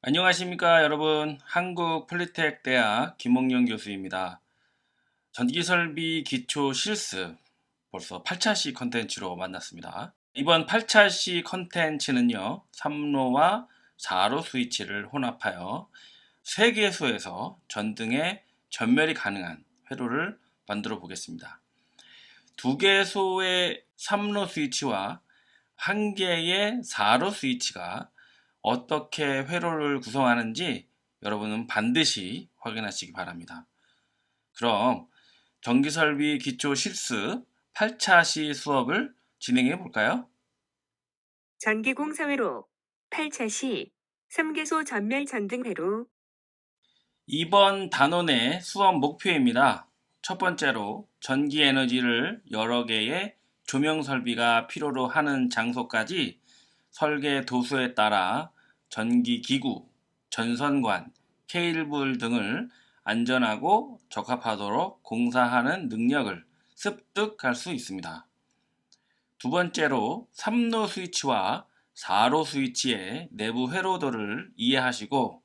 안녕하십니까 여러분. 한국폴리텍대학 김홍영 교수입니다. 전기설비 기초 실습 벌써 8차시 컨텐츠로 만났습니다. 이번 8차시 컨텐츠는요 3로와 4로 스위치를 혼합하여 3개소에서 전등의 전멸이 가능한 회로를 만들어 보겠습니다. 2개소의 3로 스위치와 1개의 4로 스위치가 어떻게 회로를 구성하는지 여러분은 반드시 확인하시기 바랍니다. 그럼 전기설비 기초 실습 8차시 수업을 진행해 볼까요? 전기공사회로 8차시 3개소 전멸 전등회로 이번 단원의 수업 목표입니다. 첫 번째로 전기 에너지를 여러 개의 조명 설비가 필요로 하는 장소까지 설계 도수에 따라 전기기구, 전선관, 케이블 등을 안전하고 적합하도록 공사하는 능력을 습득할 수 있습니다. 두 번째로 3로 스위치와 4로 스위치의 내부 회로도를 이해하시고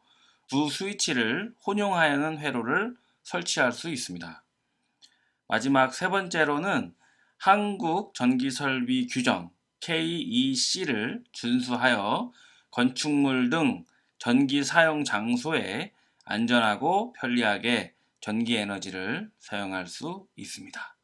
두 스위치를 혼용하는 회로를 설치할 수 있습니다. 마지막 세 번째로는 한국 전기설비 규정 KEC를 준수하여 건축물 등 전기 사용 장소에 안전하고 편리하게 전기 에너지를 사용할 수 있습니다.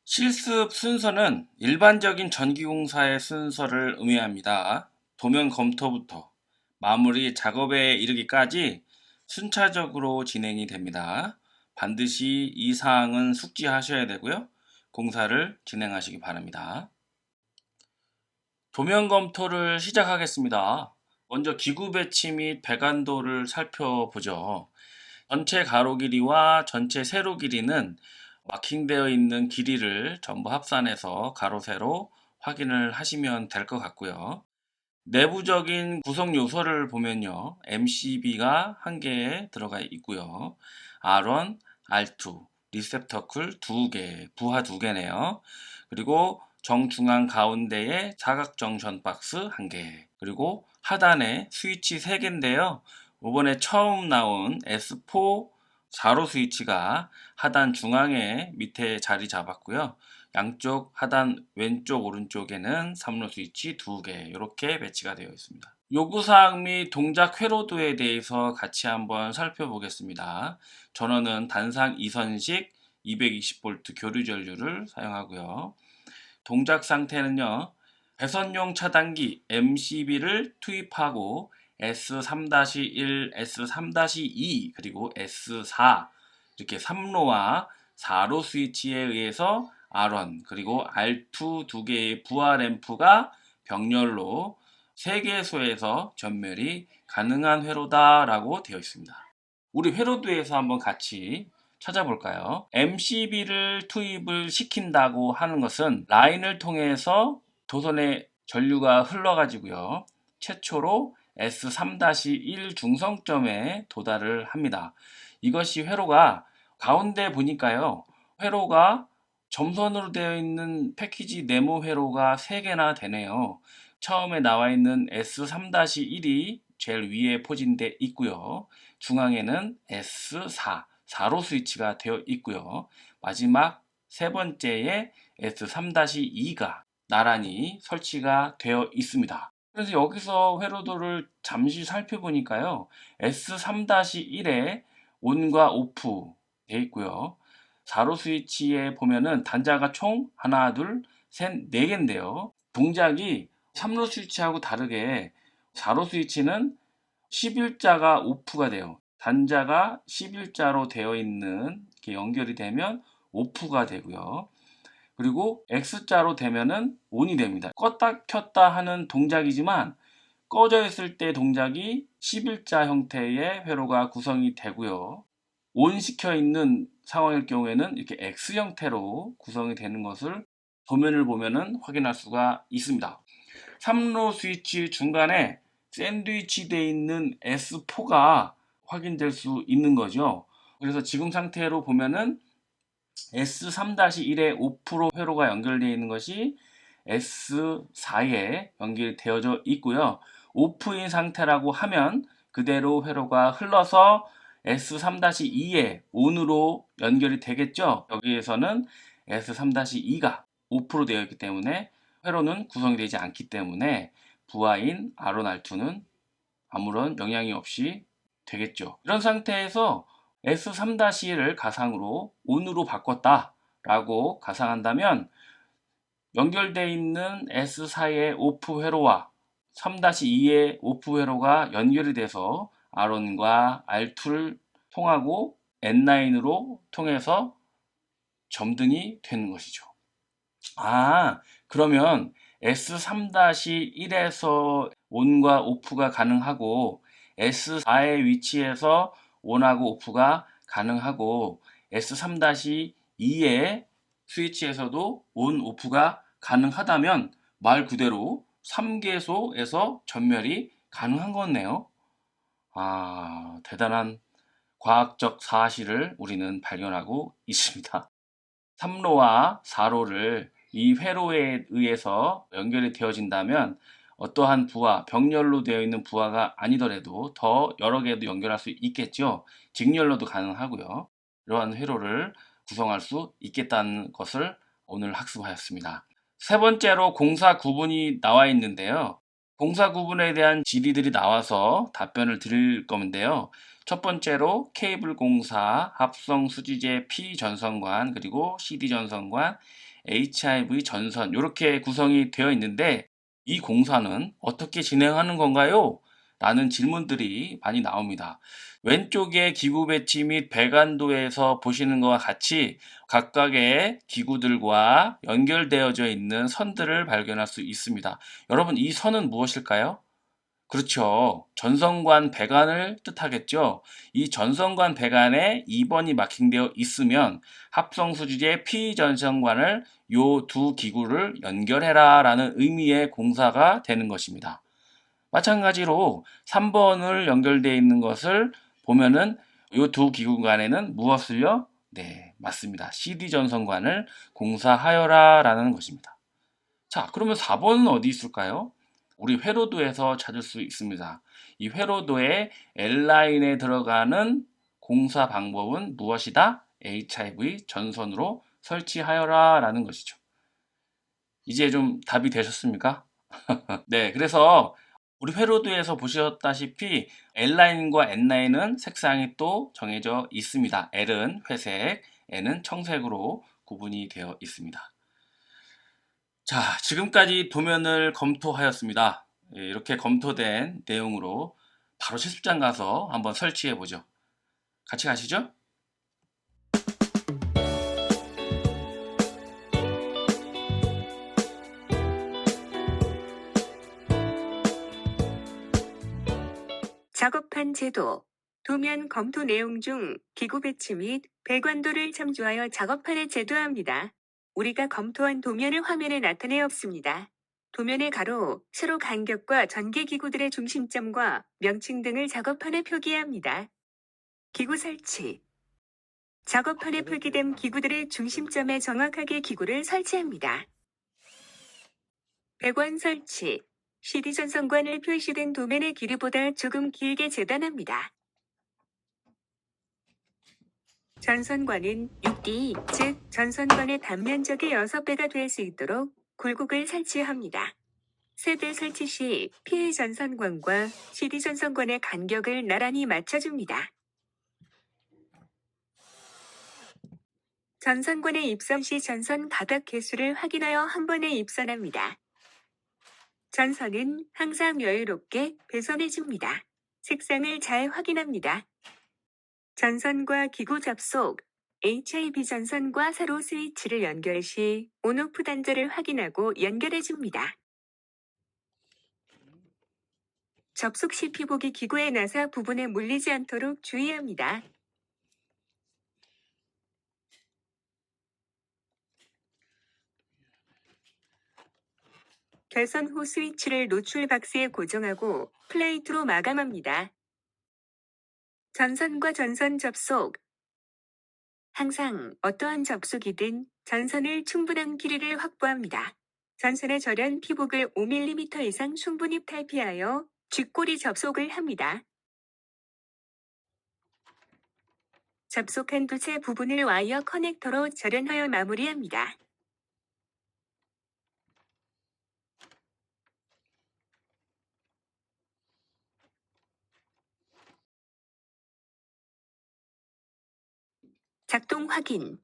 실습 순서는 일반적인 전기공사의 순서를 의미합니다. 도면 검토부터 마무리 작업에 이르기까지 순차적으로 진행이 됩니다. 반드시 이 사항은 숙지하셔야 되고요. 공사를 진행하시기 바랍니다. 도면 검토를 시작하겠습니다. 먼저 기구 배치 및 배관도를 살펴보죠. 전체 가로 길이와 전체 세로 길이는 마킹되어 있는 길이를 전부 합산해서 가로 세로 확인을 하시면 될 것 같고요. 내부적인 구성 요소를 보면요. MCB가 한 개에 들어가 있고요. R1, R2, 리셉터클 2개, 부하 2개네요. 그리고 정중앙 가운데에 사각 정션 박스 1개, 그리고 하단에 스위치 3개인데요. 이번에 처음 나온 S4 4로 스위치가 하단 중앙에 밑에 자리 잡았고요. 양쪽 하단 왼쪽 오른쪽에는 3로 스위치 2개 이렇게 배치가 되어 있습니다. 요구사항 및 동작 회로도에 대해서 같이 한번 살펴보겠습니다. 전원은 단상 2선식 220V 교류 전류를 사용하고요. 동작 상태는요. 배선용 차단기 MCB를 투입하고 S3-1, S3-2 그리고 S4 이렇게 3로와 4로 스위치에 의해서 R1 그리고 R2 두 개의 부하 램프가 병렬로 3개소에서 전멸이 가능한 회로다라고 되어 있습니다. 우리 회로도에서 한번 같이 찾아볼까요? MCB를 투입을 시킨다고 하는 것은 라인을 통해서 도선의 전류가 흘러가지고요. 최초로 S3-1 중성점에 도달을 합니다. 이것이 회로가 가운데 보니까요. 회로가 점선으로 되어 있는 패키지 네모 회로가 3개나 되네요. 처음에 나와 있는 S3-1이 제일 위에 포진되어 있고요. 중앙에는 S4, 4로 스위치가 되어 있고요. 마지막 세 번째에 S3-2가 나란히 설치가 되어 있습니다. 그래서 여기서 회로도를 잠시 살펴보니까요. S3-1에 온과 오프 되어 있고요. 4로 스위치에 보면은 단자가 총 하나, 둘, 셋, 4개인데요. 동작이 3로 스위치하고 다르게 4로 스위치는 11자가 오프가 돼요. 단자가 11자로 되어 있는 이렇게 연결이 되면 오프가 되고요. 그리고 X자로 되면은 ON이 됩니다. 껐다 켰다 하는 동작이지만 꺼져 있을 때 동작이 11자 형태의 회로가 구성이 되고요. ON 시켜 있는 상황일 경우에는 이렇게 X 형태로 구성이 되는 것을 도면을 보면은 확인할 수가 있습니다. 3로 스위치 중간에 샌드위치 되어 있는 S4가 확인될 수 있는 거죠. 그래서 지금 상태로 보면은 S3-1에 5% 회로가 연결되어 있는 것이 S4에 연결되어져 있고요. 오프인 상태라고 하면 그대로 회로가 흘러서 S3-2에 ON으로 연결이 되겠죠. 여기에서는 S3-2가 오프로 되어 있기 때문에 회로는 구성이 되지 않기 때문에 부하인 R1R2는 아무런 영향이 없이 되겠죠. 이런 상태에서 S3-1을 가상으로 ON으로 바꿨다라고 가상한다면 연결되어 있는 S4의 오프 회로와 3-2의 오프 회로가 연결이 돼서 R1과 R2를 통하고 N9으로 통해서 점등이 되는 것이죠. 그러면 S3-1에서 ON과 오프가 가능하고 S4의 위치에서 ON하고 오프가 가능하고 S3-2의 스위치에서도 ON, 오프가 가능하다면 말 그대로 3개소에서 전멸이 가능한 거네요. 대단한 과학적 사실을 우리는 발견하고 있습니다. 3로와 4로를 이 회로에 의해서 연결이 되어진다면 어떠한 부하, 병렬로 되어 있는 부하가 아니더라도 더 여러 개도 연결할 수 있겠죠. 직렬로도 가능하고요. 이러한 회로를 구성할 수 있겠다는 것을 오늘 학습하였습니다. 세 번째로 공사 구분이 나와 있는데요. 공사 구분에 대한 질의들이 나와서 답변을 드릴 건데요. 첫 번째로 케이블 공사, 합성 수지제 P 전선관, 그리고 CD 전선관, HIV 전선 이렇게 구성이 되어 있는데 이 공사는 어떻게 진행하는 건가요? 라는 질문들이 많이 나옵니다. 왼쪽에 기구 배치 및 배관도에서 보시는 것과 같이 각각의 기구들과 연결되어져 있는 선들을 발견할 수 있습니다. 여러분, 이 선은 무엇일까요? 그렇죠. 전선관 배관을 뜻하겠죠. 이 전선관 배관에 2번이 마킹되어 있으면 합성수지제 P 전선관을 요 두 기구를 연결해라 라는 의미의 공사가 되는 것입니다. 마찬가지로 3번을 연결되어 있는 것을 보면은 요 두 기구 간에는 무엇을요? 네, 맞습니다. CD 전선관을 공사하여라 라는 것입니다. 자, 그러면 4번은 어디 있을까요? 우리 회로도에서 찾을 수 있습니다. 이 회로도의 L라인에 들어가는 공사 방법은 무엇이다? HIV 전선으로 설치하여라 라는 것이죠. 이제 좀 답이 되셨습니까? 네, 그래서 우리 회로도에서 보셨다시피 L라인과 N라인은 색상이 또 정해져 있습니다. L은 회색, N은 청색으로 구분이 되어 있습니다. 자, 지금까지 도면을 검토하였습니다. 이렇게 검토된 내용으로 바로 실습장 가서 한번 설치해 보죠. 같이 가시죠. 작업한 제도. 도면 검토 내용 중 기구 배치 및 배관도를 참조하여 작업판에 제도합니다. 우리가 검토한 도면을 화면에 나타내었습니다. 도면의 가로, 세로 간격과 전개 기구들의 중심점과 명칭 등을 작업판에 표기합니다. 기구 설치. 작업판에 표기된 기구들의 중심점에 정확하게 기구를 설치합니다. 배관 설치. CD 전선관을 표시된 도면의 길이보다 조금 길게 재단합니다. 전선관은 6D, 즉 전선관의 단면적의 6배가 될 수 있도록 굴곡을 설치합니다. 세대 설치 시 PA 전선관과 CD 전선관의 간격을 나란히 맞춰줍니다. 전선관에 입선 시 전선 가닥 개수를 확인하여 한 번에 입선합니다. 전선은 항상 여유롭게 배선해줍니다. 색상을 잘 확인합니다. 전선과 기구 접속. HIV 전선과 세로 스위치를 연결 시 온오프 단자를 확인하고 연결해줍니다. 접속 시 피복이 기구의 나사 부분에 물리지 않도록 주의합니다. 개선 후 스위치를 노출 박스에 고정하고 플레이트로 마감합니다. 전선과 전선 접속. 항상 어떠한 접속이든 전선을 충분한 길이를 확보합니다. 전선의 절연 피복을 5mm 이상 충분히 탈피하여 쥐꼬리 접속을 합니다. 접속한 두체 부분을 와이어 커넥터로 절연하여 마무리합니다. 작동 확인.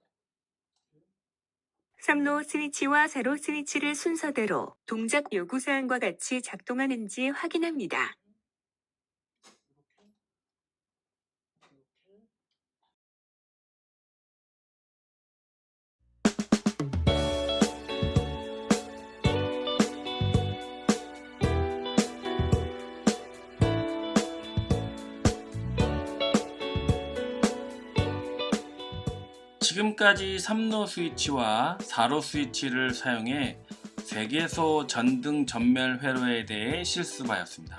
3로 스위치와 4로 스위치를 순서대로 동작 요구사항과 같이 작동하는지 확인합니다. 지금까지 3로 스위치와 4로 스위치를 사용해 세계소 전등 전멸 회로에 대해 실습하였습니다.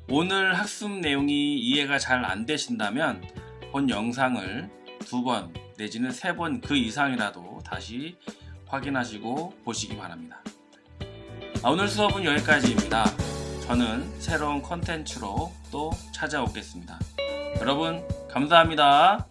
오늘 학습 내용이 이해가 잘 안 되신다면 본 영상을 2번 내지는 3번 그 이상이라도 다시 확인하시고 보시기 바랍니다. 오늘 수업은 여기까지입니다. 저는 새로운 컨텐츠로 또 찾아오겠습니다. 여러분 감사합니다.